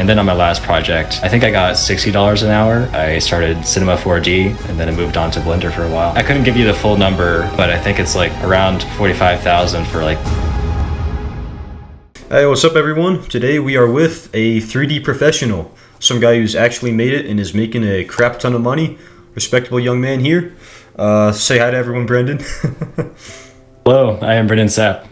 And then on my last project, I think I got $60 an hour. I started Cinema 4D, and then I moved on to Blender for a while. I couldn't give you the full number, but I think it's like around 45,000 for like. Hey, what's up everyone? Today we are with a 3D professional, some guy who's actually made it and is making a crap ton of money. Respectable young man here. Say hi to everyone, Brendan. Hello, I am Brendan Sapp.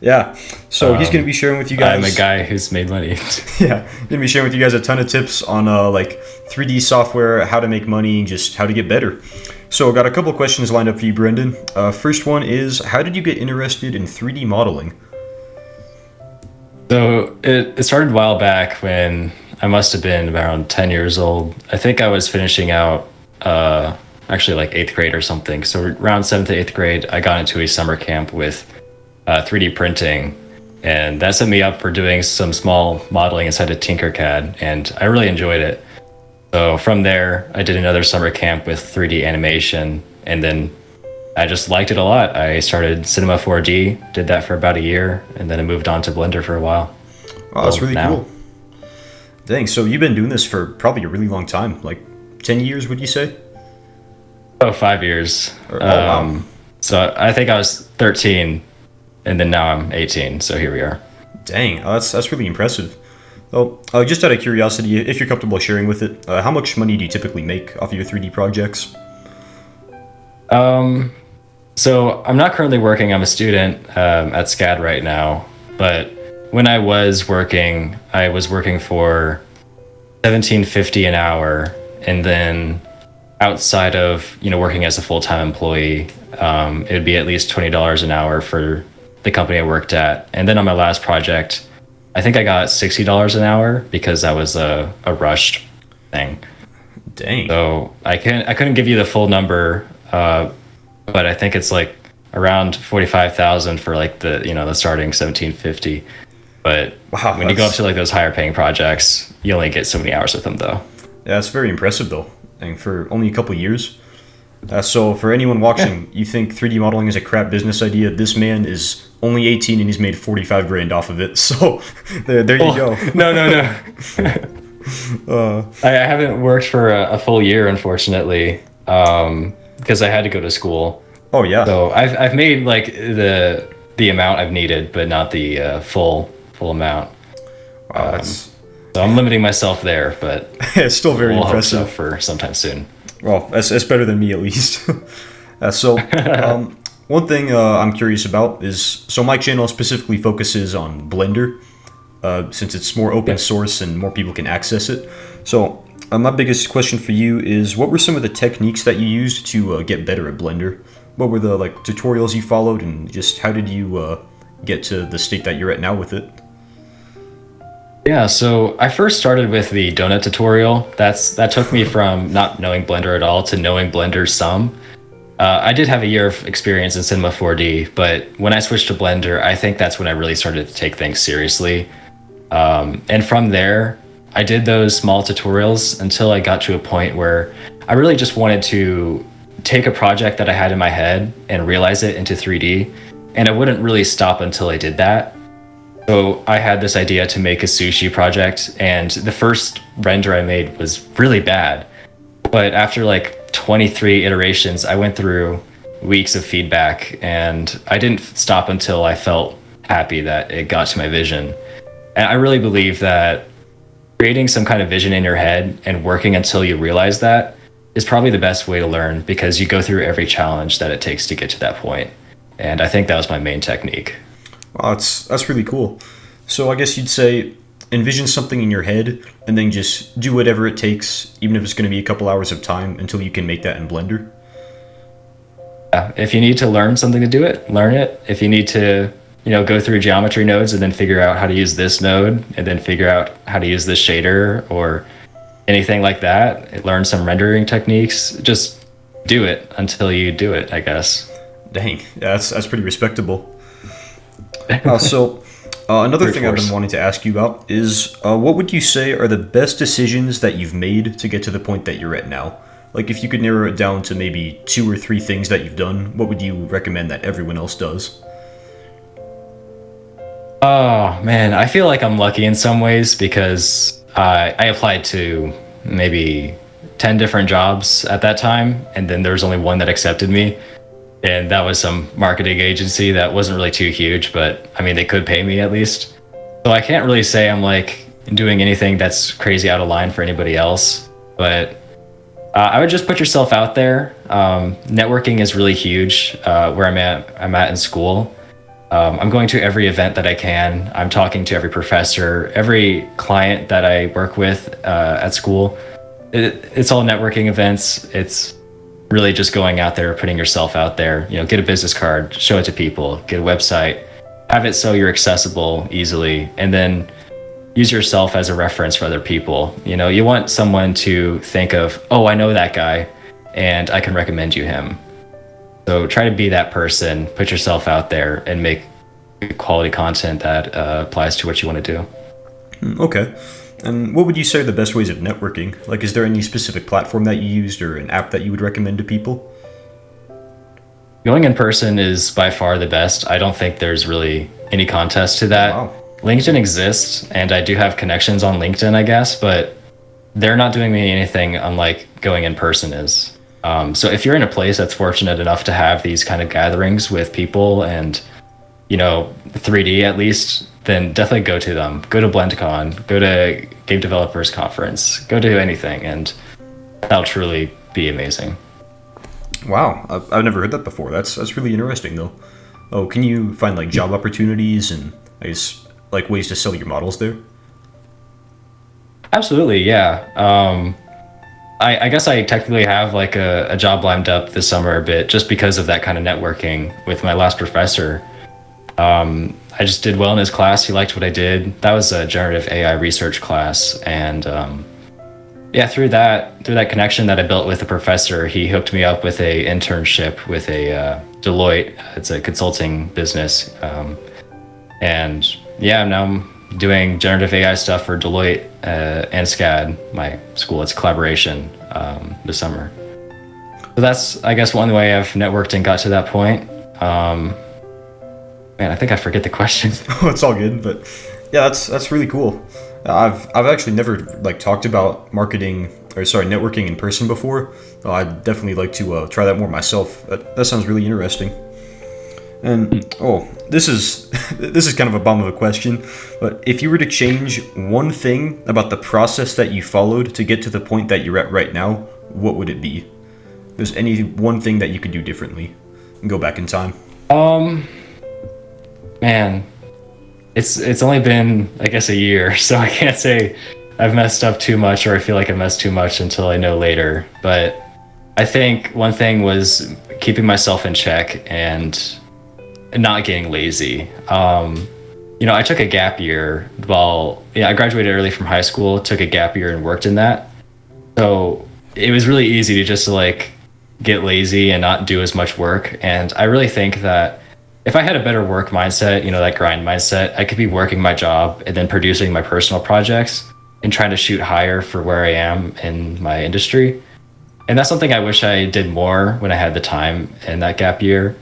Yeah, so he's going to be sharing with you guys... I'm a guy who's made money. Yeah, going to be sharing with you guys a ton of tips on like 3D software, how to make money, just how to get better. So I got a couple questions lined up for you, Brendan. First one is, how did you get interested in 3D modeling? So it started a while back when I must have been around 10 years old. I think I was finishing out actually like 8th grade or something. So around 7th to 8th grade, I got into a summer camp with 3D printing, and that set me up for doing some small modeling inside of Tinkercad, and I really enjoyed it. So from there, I did another summer camp with 3D animation, and then I just liked it a lot. I started Cinema 4D, did that for about a year, and then I moved on to Blender for a while. Oh, that's really cool. Dang, so you've been doing this for probably a really long time, like 10 years, would you say? Oh, 5 years. Wow. So I think I was 13, and then now I'm 18, so here we are. Dang, that's really impressive. Well, just out of curiosity, if you're comfortable sharing with it, how much money do you typically make off of your 3D projects? So I'm not currently working. I'm a student at SCAD right now, but when I was working for $17.50 an hour, and then outside of working as a full-time employee, it would be at least $20 an hour for the company I worked at. And then on my last project, I think I got $60 an hour because that was a rushed thing. Dang. So I couldn't give you the full number, but I think it's like around 45,000 for like the starting 1750. But wow, when you go up to like those higher paying projects, you only get so many hours with them though. Yeah, that's very impressive though, and for only a couple of years. So for anyone watching, you think 3D modeling is a crap business idea? This man is only 18 and he's made 45 grand off of it. So there you go. No. I haven't worked for a full year, unfortunately, because I had to go to school. Oh yeah. So I've made like the amount I've needed, but not the full amount. Wow, so I'm limiting myself there, but it's still very we'll impressive. Hope so for sometime soon. Well, that's better than me at least. One thing I'm curious about is, so my channel specifically focuses on Blender, since it's more open source and more people can access it. So my biggest question for you is, what were some of the techniques that you used to get better at Blender? What were the tutorials you followed, and just how did you get to the state that you're at now with it? Yeah, so I first started with the donut tutorial. That took me from not knowing Blender at all to knowing Blender some. I did have a year of experience in Cinema 4D, but when I switched to Blender, I think that's when I really started to take things seriously. And from there, I did those small tutorials until I got to a point where I really just wanted to take a project that I had in my head and realize it into 3D, and I wouldn't really stop until I did that. So I had this idea to make a sushi project, and the first render I made was really bad. But after like 23 iterations, I went through weeks of feedback, and I didn't stop until I felt happy that it got to my vision. And I really believe that creating some kind of vision in your head and working until you realize that is probably the best way to learn, because you go through every challenge that it takes to get to that point. And I think that was my main technique. Wow, that's really cool. So I guess you'd say envision something in your head and then just do whatever it takes, even if it's going to be a couple hours of time, until you can make that in Blender. Yeah, if you need to learn something to do it, learn it. If you need to, go through geometry nodes and then figure out how to use this node and then figure out how to use this shader or anything like that, learn some rendering techniques, just do it until you do it, I guess. Dang, yeah, that's pretty respectable. Another thing I've been wanting to ask you about is, what would you say are the best decisions that you've made to get to the point that you're at now? Like, if you could narrow it down to maybe 2 or 3 things that you've done, what would you recommend that everyone else does? Oh man, I feel like I'm lucky in some ways because I applied to maybe 10 different jobs at that time, and then there was only one that accepted me. And that was some marketing agency that wasn't really too huge, but I mean, they could pay me at least. So I can't really say I'm like doing anything that's crazy out of line for anybody else, but I would just put yourself out there. Networking is really huge where I'm at in school. I'm going to every event that I can. I'm talking to every professor, every client that I work with at school. It's all networking events. It's really just going out there, putting yourself out there. You know, get a business card, show it to people, get a website, have it so you're accessible easily, and then use yourself as a reference for other people. You know, you want someone to think of, oh, I know that guy, and I can recommend you him. So try to be that person, put yourself out there, and make quality content that applies to what you want to do. Okay. And what would you say are the best ways of networking? Like, is there any specific platform that you used or an app that you would recommend to people? Going in person is by far the best. I don't think there's really any contest to that. Wow. LinkedIn exists, and I do have connections on LinkedIn, I guess, but they're not doing me anything unlike going in person is. So if you're in a place that's fortunate enough to have these kind of gatherings with people and, you know, 3D at least, then definitely go to them. Go to BlendCon, go to Game Developers Conference, go to anything, and that'll truly be amazing. Wow, I've never heard that before. That's really interesting, though. Oh, can you find like job opportunities and I guess like ways to sell your models there? Absolutely, yeah. I guess I technically have like a job lined up this summer a bit just because of that kind of networking with my last professor. I just did well in his class. He liked what I did. That was a generative AI research class, and yeah, through that connection that I built with the professor, he hooked me up with a internship with a Deloitte. It's a consulting business, and yeah, now I'm doing generative AI stuff for Deloitte and SCAD, my school. It's collaboration this summer. So that's, I guess, one way I've networked and got to that point. Man, I think I forget the question. Oh, it's all good, but yeah, that's really cool. I've actually never like talked about networking in person before. I'd definitely like to try that more myself. That sounds really interesting. And this is this is kind of a bum of a question, but if you were to change one thing about the process that you followed to get to the point that you're at right now, what would it be? If there's any one thing that you could do differently and go back in time. Man, it's only been, I guess, a year, so I can't say I've messed up too much or I feel like I messed too much until I know later. But I think one thing was keeping myself in check and not getting lazy. You know, I took a gap year I graduated early from high school, took a gap year and worked in that. So it was really easy to just like get lazy and not do as much work. And I really think that if I had a better work mindset, you know, that grind mindset, I could be working my job and then producing my personal projects and trying to shoot higher for where I am in my industry. And that's something I wish I did more when I had the time in that gap year.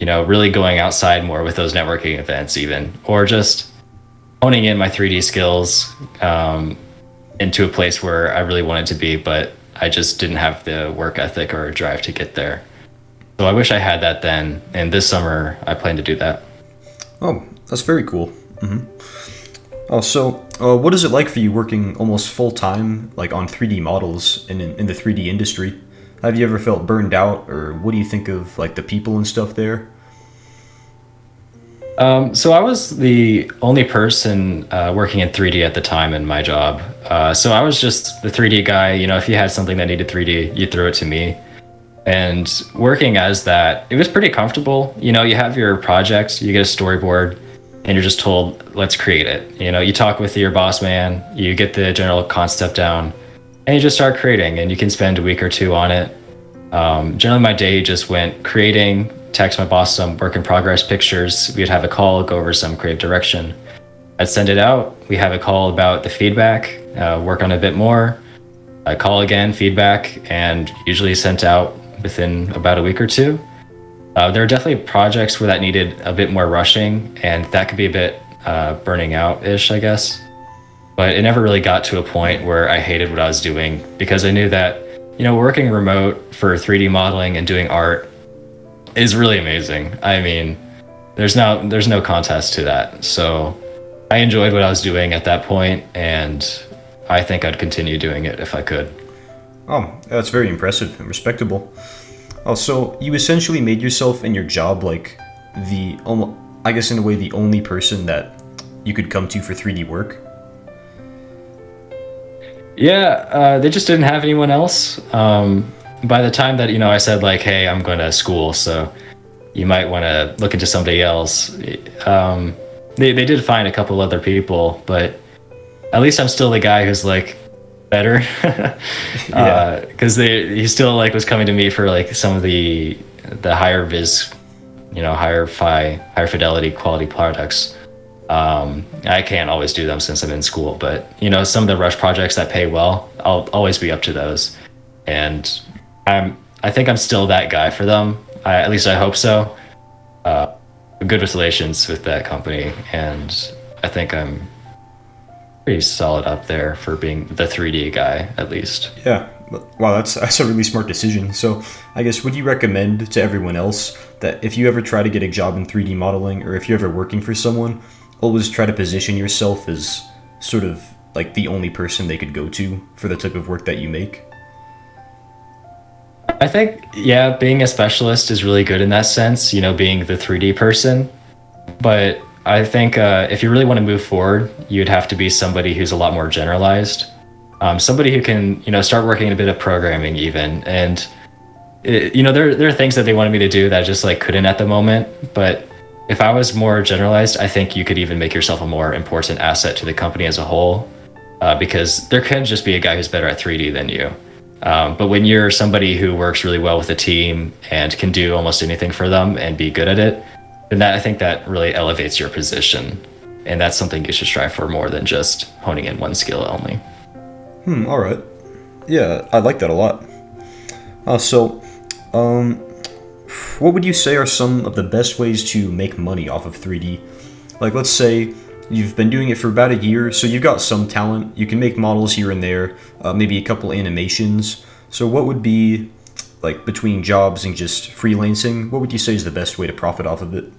You know, really going outside more with those networking events even, or just honing in my 3D skills into a place where I really wanted to be, but I just didn't have the work ethic or drive to get there. So I wish I had that then, and this summer I plan to do that. Oh, that's very cool. Oh, so what is it like for you working almost full time, like on 3D models and in the 3D industry? Have you ever felt burned out, or what do you think of like the people and stuff there? So I was the only person working in 3D at the time in my job. So I was just the 3D guy. You know, if you had something that needed 3D, you threw it to me. And working as that, it was pretty comfortable. You know, you have your projects, you get a storyboard, and you're just told, let's create it. You know, you talk with your boss man, you get the general concept down, and you just start creating, and you can spend a week or two on it. Generally, my day just went creating, text my boss some work in progress pictures. We'd have a call, go over some creative direction. I'd send it out. We have a call about the feedback, work on it a bit more. I call again, feedback, and usually sent out within about a week or two. There are definitely projects where that needed a bit more rushing, and that could be a bit burning out-ish, I guess. but it never really got to a point where I hated what I was doing because I knew that, working remote for 3D modeling and doing art is really amazing. I mean, there's no contest to that. So I enjoyed what I was doing at that point, and I think I'd continue doing it if I could. Oh, that's very impressive and respectable. Oh, so you essentially made yourself and your job like I guess in a way, the only person that you could come to for 3D work? Yeah, they just didn't have anyone else. By the time that, I said like, hey, I'm going to school, so you might want to look into somebody else. They did find a couple other people, but at least I'm still the guy who's like better. Yeah. Because he still like was coming to me for like some of the higher vis, higher fidelity quality products. I can't always do them since I'm in school, but some of the rush projects that pay well, I'll always be up to those. And I think I'm still that guy for them. At least I hope so. Good with relations with that company, and I think I'm pretty solid up there for being the 3D guy, at least. Yeah. Wow, that's a really smart decision. So, I guess would you recommend to everyone else that if you ever try to get a job in 3D modeling, or if you're ever working for someone, always try to position yourself as sort of like the only person they could go to for the type of work that you make? I think, yeah, being a specialist is really good in that sense, being the 3D person. But I think if you really want to move forward, you'd have to be somebody who's a lot more generalized. Somebody who can, start working a bit of programming even. And, there are things that they wanted me to do that I just like couldn't at the moment. But if I was more generalized, I think you could even make yourself a more important asset to the company as a whole. Because there can just be a guy who's better at 3D than you. But when you're somebody who works really well with a team and can do almost anything for them and be good at it, then I think that really elevates your position. And that's something you should strive for more than just honing in one skill only. All right. Yeah, I like that a lot. What would you say are some of the best ways to make money off of 3D? Like, let's say you've been doing it for about a year, so you've got some talent. You can make models here and there, maybe a couple animations. So what would be, like, between jobs and just freelancing, what would you say is the best way to profit off of it?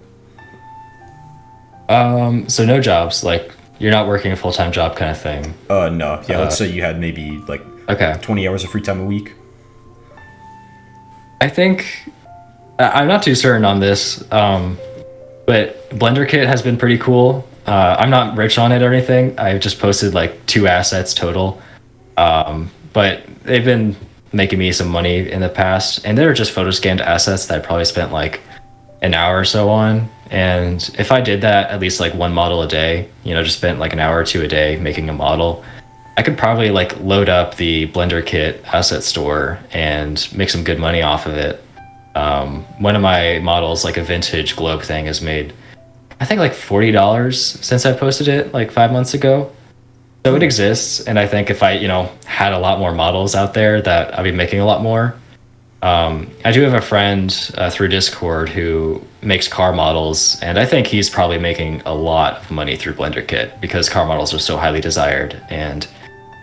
So no jobs, like you're not working a full-time job kind of thing. No. Yeah, let's say you had maybe, like, Okay. 20 hours of free time a week. I think I'm not too certain on this, but Blender Kit has been pretty cool. I'm not rich on it or anything. I've just posted like 2 assets total, but they've been making me some money in the past, and they're just photo scanned assets that I probably spent like an hour or so on. And if I did that at least like one model a day, just spent like an hour or two a day making a model, I could probably like load up the Blender Kit asset store and make some good money off of it. One of my models, like a vintage globe thing, has made, I think, like $40 since I posted it like 5 months ago. So it exists, and I think if I, had a lot more models out there, that I'd be making a lot more. I do have a friend through Discord who makes car models, and I think he's probably making a lot of money through Blender Kit because car models are so highly desired, and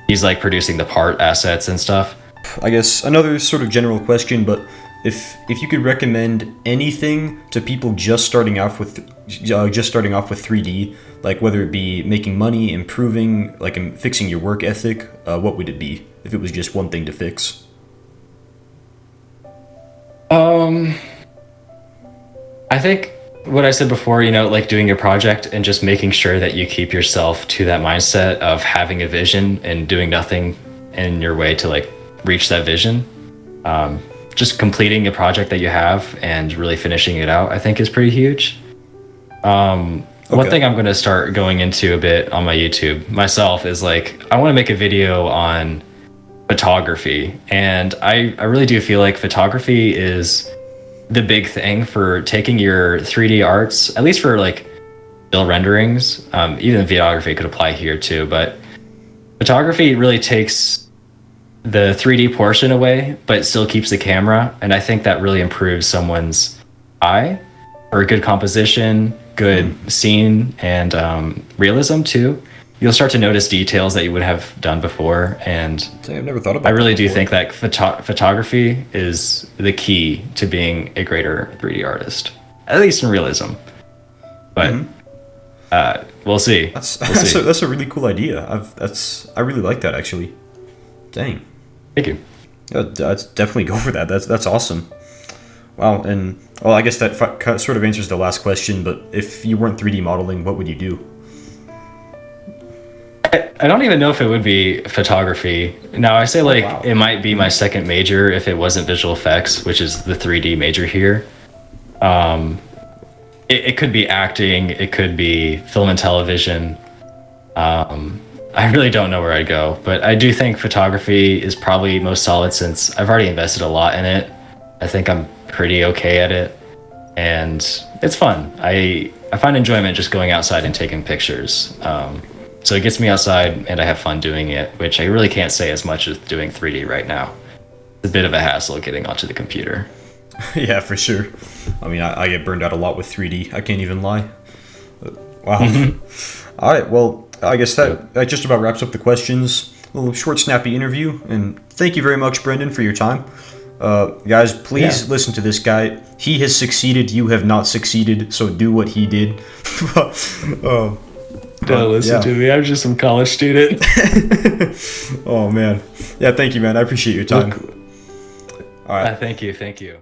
he's like producing the part assets and stuff. I guess another sort of general question, but if you could recommend anything to people just starting off with 3D, like whether it be making money, improving, like fixing your work ethic, what would it be if it was just one thing to fix? I think what I said before, like doing your project and just making sure that you keep yourself to that mindset of having a vision and doing nothing in your way to like reach that vision. Just completing a project that you have and really finishing it out, I think, is pretty huge. One thing I'm going to start going into a bit on my YouTube myself is like, I want to make a video on photography. And I really do feel like photography is the big thing for taking your 3D arts, at least for like still renderings. Even videography could apply here too, but photography really takes the 3D portion away, but it still keeps the camera. And I think that really improves someone's eye for good composition, good scene, and realism too. you'll start to notice details that you would have done before, and Dang, I've never thought about I really that do before. think that photography is the key to being a greater 3D artist, at least in realism. But we'll see. We'll see. That's a really cool idea. I really like that actually. Dang. Thank you. Yeah, that's definitely go for that. That's awesome. Wow, and well, I guess that sort of answers the last question. But if you weren't 3D modeling, what would you do? I don't even know if it would be photography. Now, I say like wow. it might be my second major if it wasn't visual effects, which is the 3D major here. It could be acting, it could be film and television. I really don't know where I'd go, but I do think photography is probably most solid since I've already invested a lot in it. I think I'm pretty okay at it, and it's fun. I find enjoyment just going outside and taking pictures. So it gets me outside and I have fun doing it, which I really can't say as much as doing 3D right now. It's a bit of a hassle getting onto the computer. Yeah, for sure. I mean, I get burned out a lot with 3D. I can't even lie. Wow. All right. Well, I guess that just about wraps up the questions. A little short, snappy interview. And thank you very much, Brendan, for your time. Guys, please listen to this guy. He has succeeded. You have not succeeded. So do what he did. Don't listen to me. I'm just some college student. Oh, man. Yeah, thank you, man. I appreciate your time. All right. Thank you. Thank you.